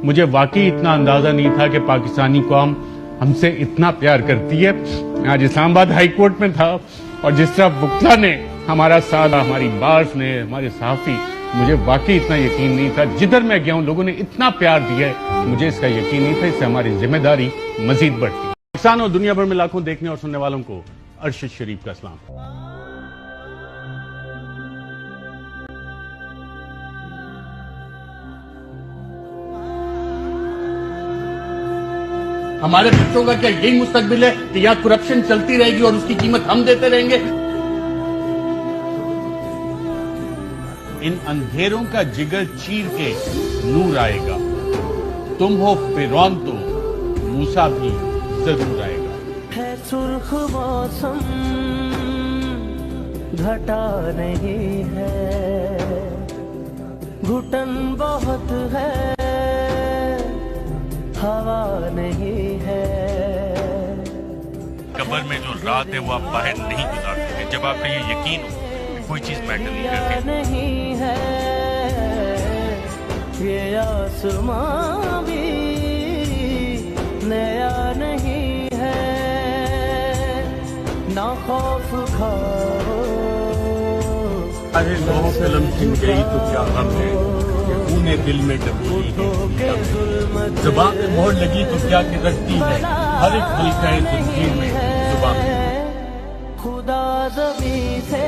मुझे वाकई इतना अंदाजा नहीं था कि पाकिस्तानी कौम हमसे इतना प्यार करती है। आज इस्लामाबाद हाई कोर्ट में था और जिस तरह वक्ता ने हमारा साथ, हमारी बार्स ने, हमारे सहाफी, मुझे वाकई इतना यकीन नहीं था। जिधर मैं गया हूं लोगों ने इतना प्यार दिया है, मुझे इसका यकीन नहीं था। इससे हमारी जिम्मेदारी मजीद बढ़ती है। पाकिस्तान और दुनिया भर में लाखों देखने और सुनने वालों को अरशद शरीफ का सलाम। हमारे बच्चों का क्या यही मुस्तकबिल है कि यहाँ करप्शन चलती रहेगी और उसकी कीमत हम देते रहेंगे? इन अंधेरों का जिगर चीर के नूर आएगा। तुम हो फिरौन तो मूसा भी जरूर आएगा। है सुर्ख मौसम घटा नहीं है, घुटन बहुत है, हवा नहीं है। कब्र में जो रात है वो आप बाहर नहीं गुजार सकते जब आपका ये यकीन हो कि कोई चीज मैटर नहीं करती। नहीं है ये आसमां भी नया नहीं है, ना खौफ खाओ। अरे लोगों फिल्म छिन गई तो क्या गम है, ऊने दिल में डबी है। जुबान पे मोहर लगी तो क्या कि रखती है, हर एक हल्का है जंजीर में जुबान। खुदा ज़मीं से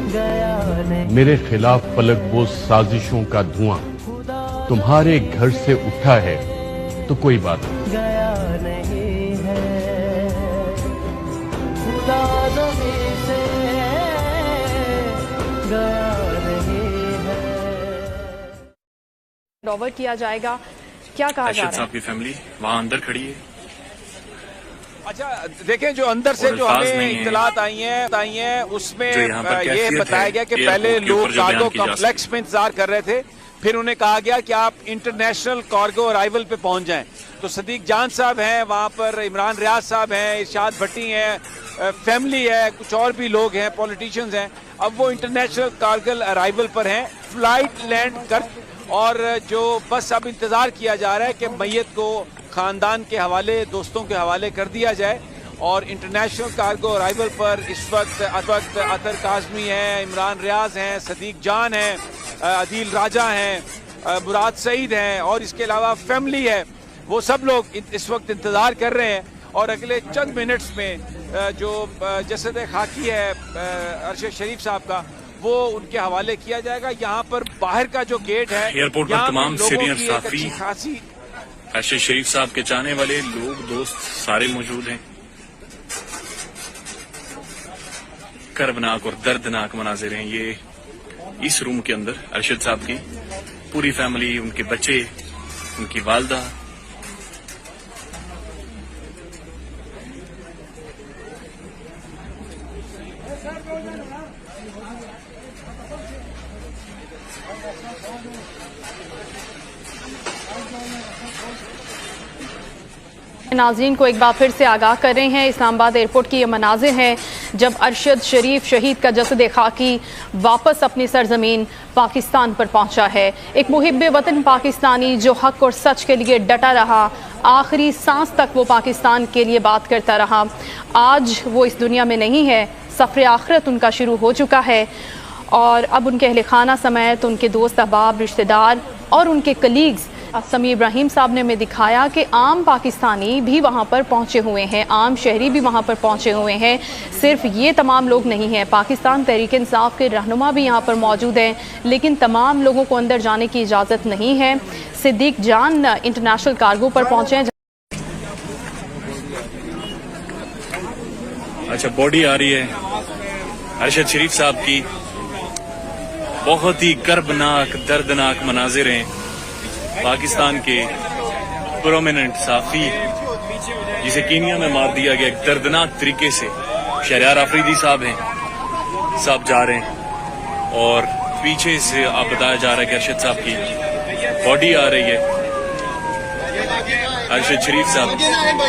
गया नहीं। मेरे खिलाफ पलक वो साजिशों का धुआं तुम्हारे घर से उठा है तो कोई बात नहीं। गया नहीं है, खुदा ज़मीं से गया नहीं है। ओवर किया जाएगा, क्या कहा जा रहा है? साहब की फैमिली वहाँ अंदर खड़ी है। अच्छा देखें, जो अंदर से जो हमें इत्तलात आई हैं उसमें ये बताया गया कि पहले लोग कार्गो कॉम्प्लेक्स में इंतजार कर रहे थे, फिर उन्हें कहा गया कि आप इंटरनेशनल कार्गो अराइवल पे पहुंच जाएं। तो सदीक जान साहब हैं वहां पर, इमरान रियाज साहब हैं, इरशाद भट्टी हैं, फैमिली है, कुछ और भी लोग हैं, पॉलिटिशियंस हैं। अब वो इंटरनेशनल कार्गो अराइवल पर हैं, फ्लाइट लैंड कर, और जो बस अब इंतजार किया जा रहा है कि मैयत को खानदान के हवाले, दोस्तों के हवाले कर दिया जाए। और इंटरनेशनल कार्गो अराइवल पर इस वक्त अतर काज़मी हैं, इमरान रियाज हैं, सदीक जान हैं, अदील राजा हैं, मुराद सईद हैं और इसके अलावा फैमिली है। वो सब लोग इस वक्त इंतज़ार कर रहे हैं और अगले चंद मिनट्स में जो जसद खाकी है अरशद शरीफ साहब का, वो उनके हवाले किया जाएगा। यहाँ पर बाहर का जो गेट है, एयरपोर्ट पर तमाम सीनियर साफी, खासी अरशद शरीफ साहब के चाहने वाले लोग, दोस्त सारे मौजूद हैं। कर्बनाक और दर्दनाक मनाजिर हैं ये इस रूम के अंदर। अरशद साहब की पूरी फैमिली, उनके बच्चे, उनकी वालदा, नाज़रीन को एक बार फिर से आगाह कर रहे हैं, इस्लामाबाद एयरपोर्ट की ये मनाजिर हैं जब अरशद शरीफ शहीद का जसद खाकी वापस अपनी सरजमीन पाकिस्तान पर पहुंचा है। एक मुहिब्बे वतन पाकिस्तानी जो हक और सच के लिए डटा रहा, आखिरी सांस तक वो पाकिस्तान के लिए बात करता रहा। आज वो इस दुनिया में नहीं है, सफ़र आखिरत उनका शुरू हो चुका है और अब उनके अहले खाना समेत उनके दोस्त अहबाब, रिश्तेदार और उनके कलीग्स समीर इब्राहिम साहब ने हमें दिखाया कि आम पाकिस्तानी भी वहाँ पर पहुँचे हुए हैं, आम शहरी भी वहाँ पर पहुँचे हुए हैं। सिर्फ ये तमाम लोग नहीं हैं, पाकिस्तान तहरीक इंसाफ के रहनुमा भी यहाँ पर मौजूद हैं, लेकिन तमाम लोगों को अंदर जाने की इजाज़त नहीं है। सिद्दीक जान इंटरनेशनल कार्गो पर पहुँचे हैं। अच्छा, बॉडी आ रही है अरशद शरीफ साहब की। बहुत ही कर्बनाक, दर्दनाक मनाजिर हैं। पाकिस्तान के प्रोमिनेंट साफी जिसे कीनिया में मार दिया गया एक दर्दनाक तरीके से, शहरयार आफरीदी साहब हैं, साहब जा रहे हैं और पीछे से आप बताया जा रहा है कि अरशद साहब की बॉडी आ रही है। अरशद शरीफ साहब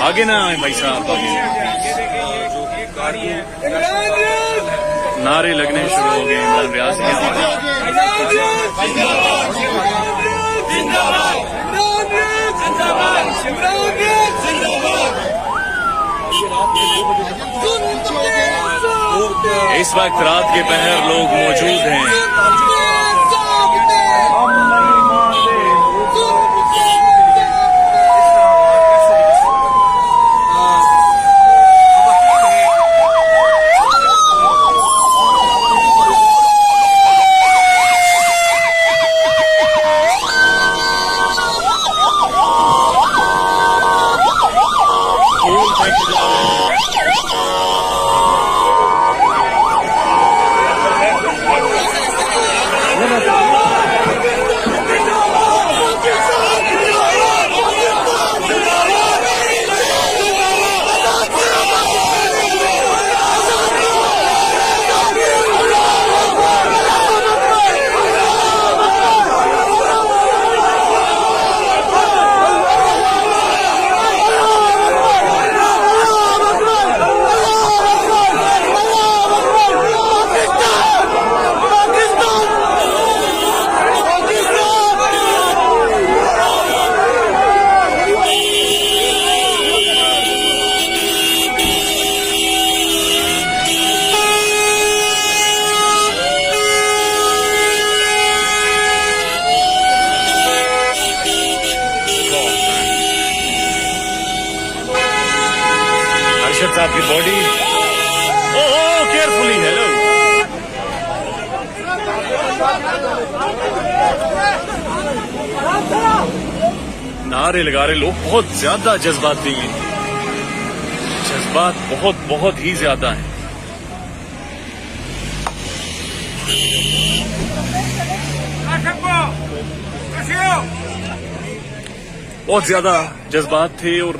आगे ना आए भाई साहब, आगे नारे लगने शुरू हो गए। इमरान रियाज इस वक्त रात के पहर लोग मौजूद हैं। अरशद साहब की बॉडी, ओह केयरफुली, हेलो। नारे लगा रहे लोग, बहुत ज्यादा जज्बाती हैं, जज्बात बहुत बहुत ही ज्यादा हैं। बहुत ज्यादा जज्बात थे और